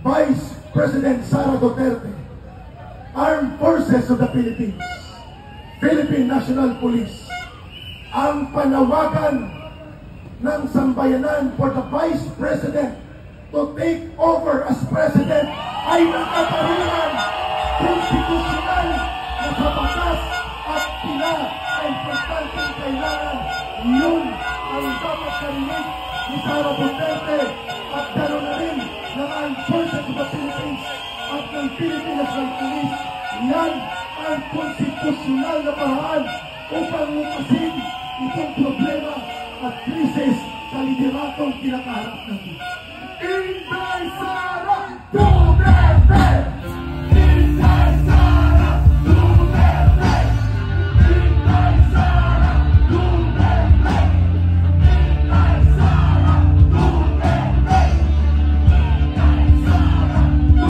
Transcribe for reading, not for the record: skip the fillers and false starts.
Vice President Sara Duterte, Armed Forces of the Philippines, Philippine National Police, ang panawagan ng sambayanan for the Vice President to take over as President ay nakatarungan konstitusyonal na sa batas at sila ay importanteng kailangan. Yun ang dapat karinig ni Sara Duterte at gano'n na rin ng Armed Forces of the Philippines at ng Philippine National Police. Yan ang konstitusyonal na paraan upang lupasin itong problema at krisis sa lideratong kinakaharap natin. Inday Sara!